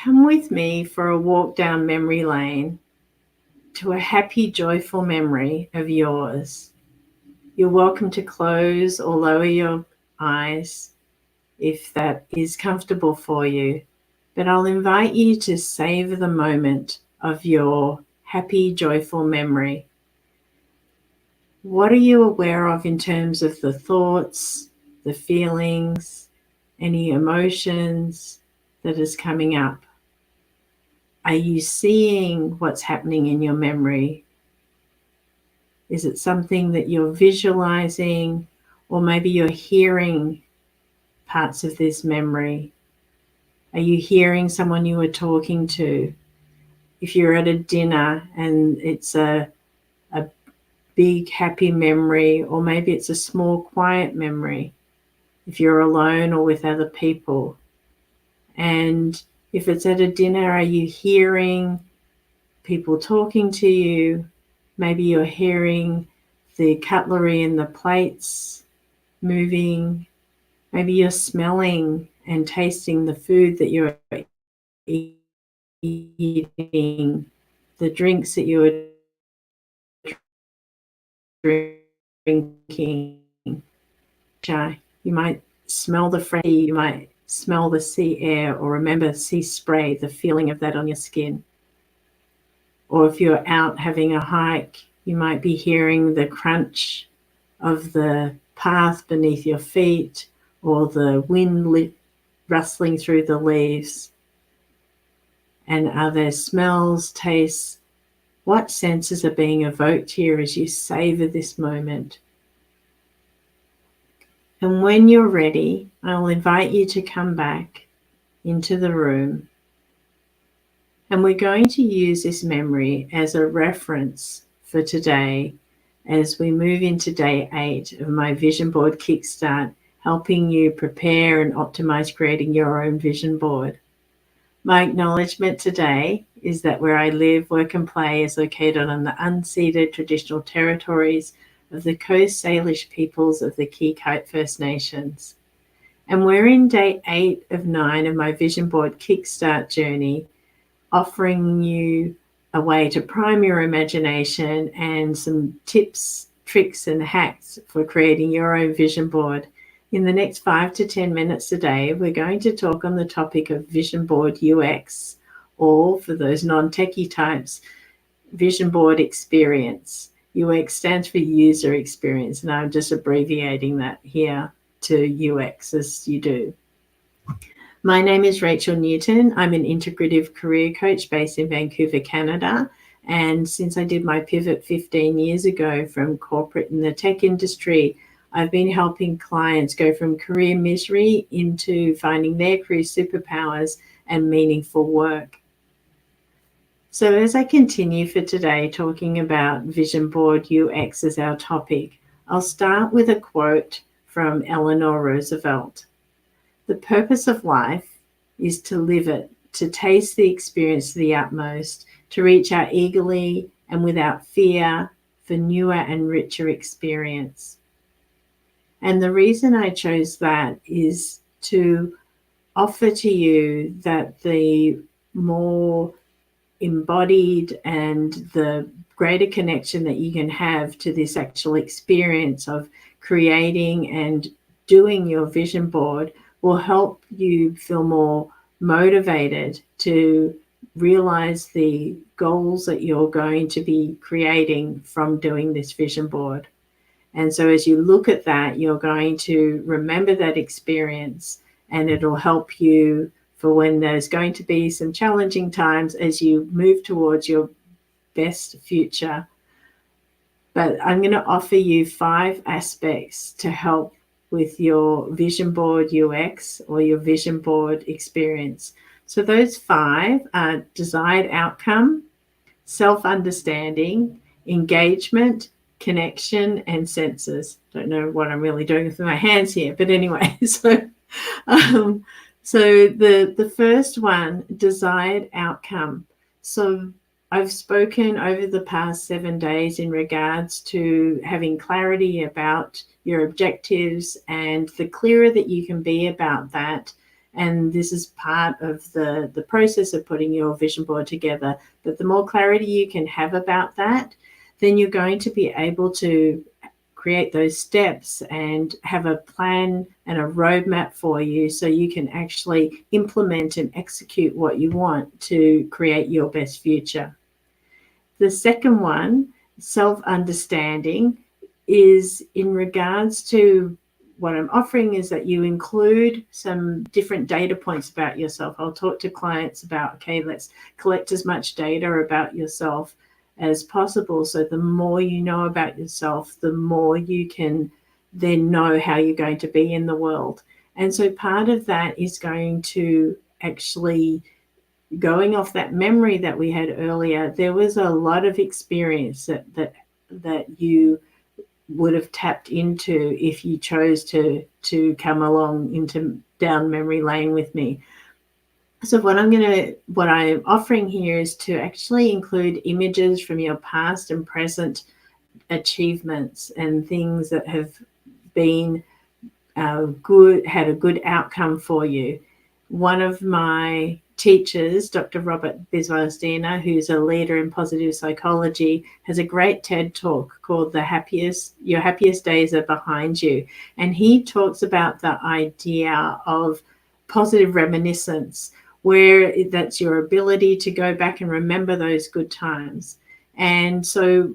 Come with me for a walk down memory lane to a happy, joyful memory of yours. You're welcome to close or lower your eyes if that is comfortable for you, but I'll invite you to savor the moment of your happy, joyful memory. What are you aware of in terms of the thoughts, the feelings, any emotions that is coming up? Are you seeing what's happening in your memory? Is it something that you're visualizing, or maybe you're hearing parts of this memory? Are you hearing someone you were talking to? If you're at a dinner and it's a big happy memory, or maybe it's a small quiet memory, if you're alone or with other people. And if it's at a dinner, are you hearing people talking to you? Maybe you're hearing the cutlery and the plates moving. Maybe you're smelling and tasting the food that you're eating, the drinks that you're drinking. You might smell the fresh, you might smell the sea air, or remember sea spray, the feeling of that on your skin. Or if you're out having a hike, you might be hearing the crunch of the path beneath your feet, or the wind rustling through the leaves. And are there smells, tastes? What senses are being evoked here as you savor this moment? And when you're ready, I'll invite you to come back into the room. And we're going to use this memory as a reference for today as we move into day 8 of my Vision Board Kickstart, helping you prepare and optimize creating your own vision board. My acknowledgement today is that where I live, work and play is located on the unceded traditional territories of the Coast Salish peoples of the Kikite First Nations. And we're in day 8 of 9 of my Vision Board Kickstart journey, offering you a way to prime your imagination and some tips, tricks and hacks for creating your own vision board. In the next 5 to 10 minutes today, we're going to talk on the topic of Vision Board UX, or for those non-techie types, Vision Board Experience. UX stands for user experience, and I'm just abbreviating that here to UX as you do. My name is Rachel Newton. I'm an integrative career coach based in Vancouver, Canada. And since I did my pivot 15 years ago from corporate in the tech industry, I've been helping clients go from career misery into finding their career superpowers and meaningful work. So as I continue for today talking about Vision Board UX as our topic, I'll start with a quote from Eleanor Roosevelt. The purpose of life is to live it, to taste the experience to the utmost, to reach out eagerly and without fear for newer and richer experience. And the reason I chose that is to offer to you that the more embodied and the greater connection that you can have to this actual experience of creating and doing your vision board will help you feel more motivated to realize the goals that you're going to be creating from doing this vision board. And so as you look at that, you're going to remember that experience, and it'll help you for when there's going to be some challenging times as you move towards your best future. But I'm going to offer you 5 aspects to help with your vision board UX or your vision board experience. So those 5 are desired outcome, self-understanding, engagement, connection, and senses. Don't know what I'm really doing with my hands here, but anyway, so the first one, desired outcome. So I've spoken over the past 7 days in regards to having clarity about your objectives, and the clearer that you can be about that, And this is part of the process of putting your vision board together. But the more clarity you can have about that, then you're going to be able to create those steps and have a plan and a roadmap for you so you can actually implement and execute what you want to create your best future. The second one, self-understanding, is in regards to what I'm offering is that you include some different data points about yourself. I'll talk to clients about, okay, let's collect as much data about yourself as possible. So the more you know about yourself, the more you can then know how you're going to be in the world. And so part of that is going to actually, going off that memory that we had earlier, there was a lot of experience that you would have tapped into if you chose to come along into down memory lane with me. So what I'm offering here is to actually include images from your past and present achievements and things that have been good, had a good outcome for you. One of my teachers, Dr. Robert Biswas-Diener, who's a leader in positive psychology, has a great TED talk called Your Happiest Days Are Behind You. And he talks about the idea of positive reminiscence, where that's your ability to go back and remember those good times. And so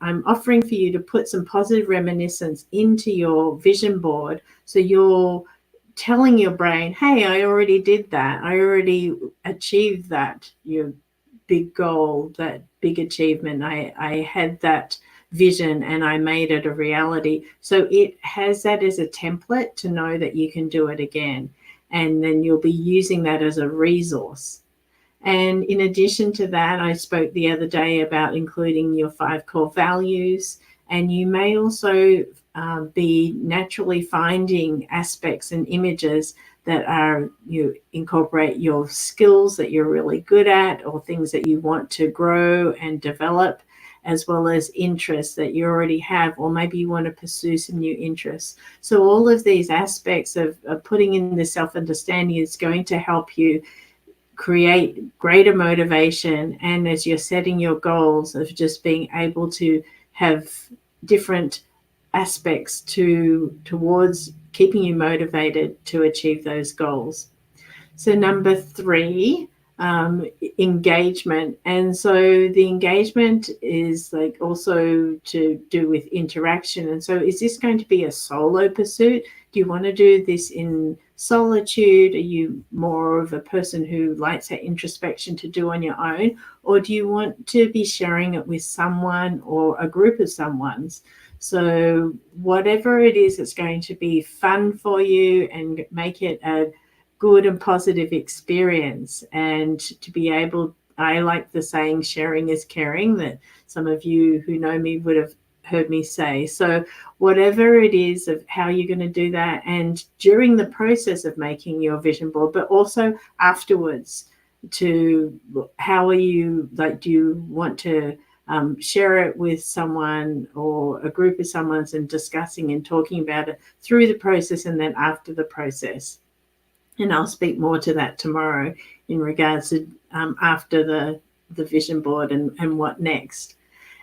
I'm offering for you to put some positive reminiscence into your vision board. So you're telling your brain, hey, I already did that. I already achieved that, your big goal, that big achievement. I had that vision and I made it a reality. So it has that as a template to know that you can do it again. And then you'll be using that as a resource. And in addition to that, I spoke the other day about including your 5 core values. And you may also be naturally finding aspects and images that you incorporate your skills that you're really good at, or things that you want to grow and develop, as well as interests that you already have, or maybe you want to pursue some new interests. So all of these aspects of putting in the self-understanding is going to help you create greater motivation, and as you're setting your goals, of just being able to have different aspects towards keeping you motivated to achieve those goals. So number 3, engagement. And so the engagement is like also to do with interaction. And so is this going to be a solo pursuit? Do you want to do this in solitude? Are you more of a person who likes that introspection to do on your own? Or do you want to be sharing it with someone or a group of someone's? So whatever it is, it's going to be fun for you and make it a good and positive experience. And to be able, I like the saying, sharing is caring, that some of you who know me would have heard me say. So whatever it is of how you're going to do that, and during the process of making your vision board, but also afterwards, to how are you, like, do you want to share it with someone or a group of someone's, and discussing and talking about it through the process and then after the process. And I'll speak more to that tomorrow in regards to after the vision board and what next.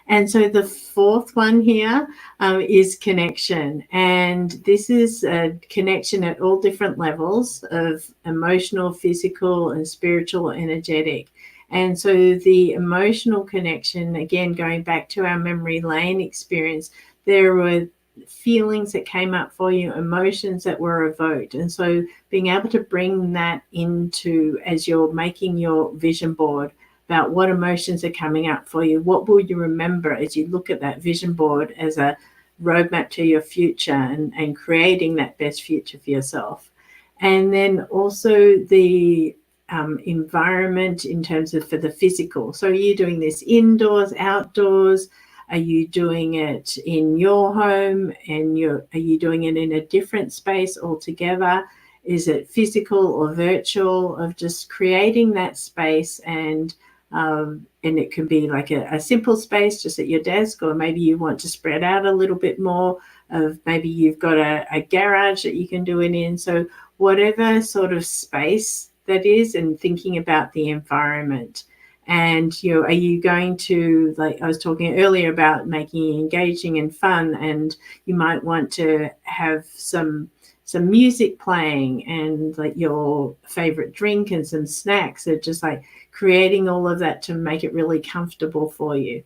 And so the 4th one here is connection. And this is a connection at all different levels of emotional, physical, and spiritual, energetic. And so the emotional connection, again, going back to our memory lane experience, there were feelings that came up for you, emotions that were evoked. And so being able to bring that into, as you're making your vision board, about what emotions are coming up for you, what will you remember as you look at that vision board as a roadmap to your future, and creating that best future for yourself. And then also the environment in terms of for the physical. So are you doing this indoors, outdoors? Are you doing it in your home, and are you doing it in a different space altogether? Is it physical or virtual? Of just creating that space, and it can be like a simple space just at your desk, or maybe you want to spread out a little bit more, maybe you've got a garage that you can do it in. So whatever sort of space that is, and thinking about the environment. And are you going to, like I was talking earlier about making it engaging and fun, and you might want to have some music playing and like your favorite drink and some snacks. So just like creating all of that to make it really comfortable for you.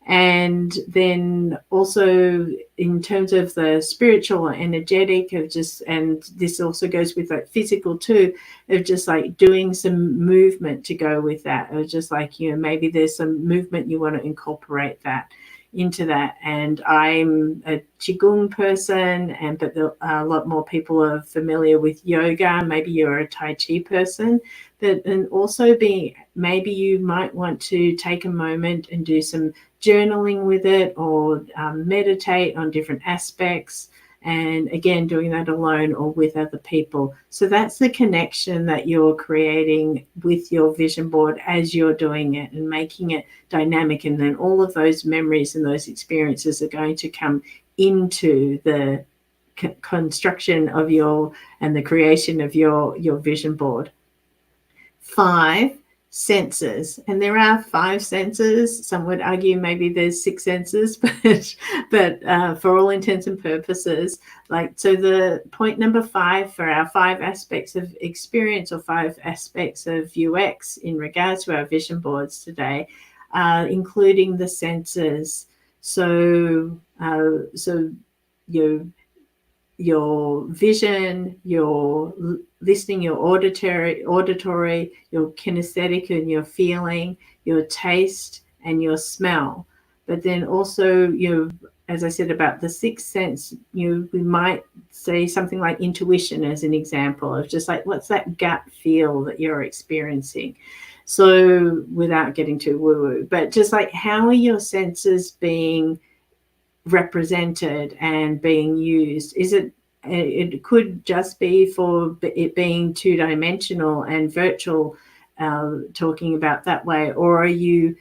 And then also in terms of the spiritual or energetic of just, and this also goes with like physical too, of just like doing some movement to go with that, or just like, maybe there's some movement you want to incorporate that into that. And I'm a qigong person, but a lot more people are familiar with yoga. Maybe you're a tai chi person, and also maybe you might want to take a moment and do some journaling with it, or meditate on different aspects. And again, doing that alone or with other people. So that's the connection that you're creating with your vision board as you're doing it, and making it dynamic. And then all of those memories and those experiences are going to come into the construction of and the creation of your vision board. 5 senses, and there are 5 senses. Some would argue maybe there's 6 senses, but for all intents and purposes, so the point number 5 for our 5 aspects of experience, or 5 aspects of UX in regards to our vision boards today, including the senses. So your vision, your listening, your auditory, your kinesthetic and your feeling, your taste and your smell. But then also, as I said about the sixth sense, we might say something like intuition as an example of just like, what's that gut feel that you're experiencing? So without getting too woo-woo, but just like, how are your senses being represented and being used? It could just be for it being 2-dimensional and virtual, talking about that way, or are you,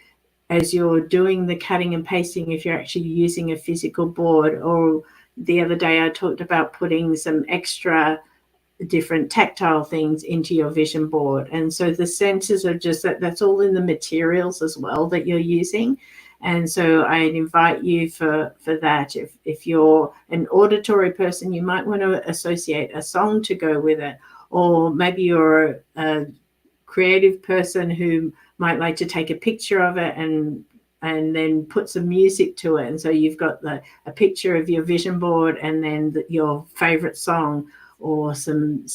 as you're doing the cutting and pasting, if you're actually using a physical board? Or the other day I talked about putting some extra different tactile things into your vision board. And so the senses are just that's all in the materials as well that you're using. And so I'd invite you for that. If you're an auditory person, you might want to associate a song to go with it. Or maybe you're a creative person who might like to take a picture of it and then put some music to it. And so you've got a picture of your vision board, and then your favorite song, or some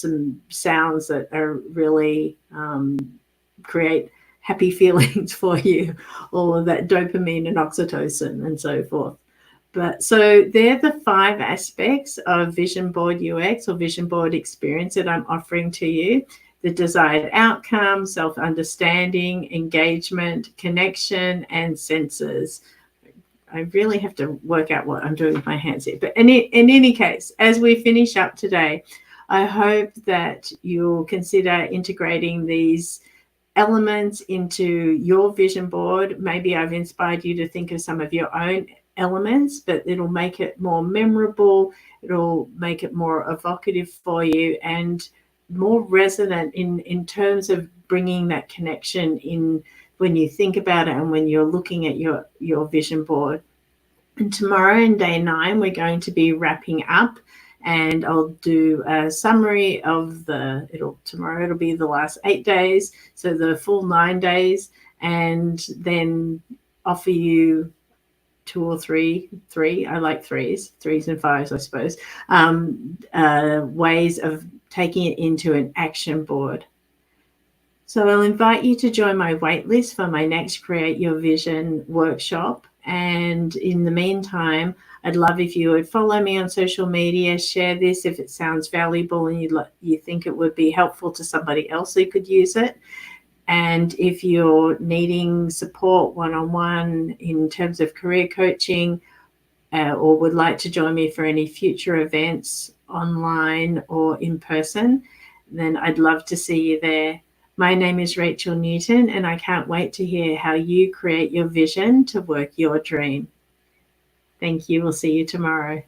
sounds that are really create happy feelings for you, all of that dopamine and oxytocin and so forth. But so they're the 5 aspects of vision board UX, or vision board experience, that I'm offering to you: the desired outcome, self-understanding, engagement, connection, and senses. I really have to work out what I'm doing with my hands here. But in any case, as we finish up today, I hope that you'll consider integrating these elements into your vision board. Maybe I've inspired you to think of some of your own elements, but it'll make it more memorable. It'll make it more evocative for you, and more resonant in terms of bringing that connection in when you think about it and when you're looking at your vision board. And tomorrow, in day 9, we're going to be wrapping up, and I'll do a summary of tomorrow it'll be the last 8 days, so the full 9 days, and then offer you 2 or 3, I like 3s and 5s, I suppose, ways of taking it into an action board. So I'll invite you to join my waitlist for my next Create Your Vision workshop. And in the meantime, I'd love if you would follow me on social media, share this if it sounds valuable and you think it would be helpful to somebody else who could use it. And if you're needing support one-on-one in terms of career coaching, or would like to join me for any future events online or in person, then I'd love to see you there. My name is Rachel Newton, and I can't wait to hear how you create your vision to work your dream. Thank you. We'll see you tomorrow.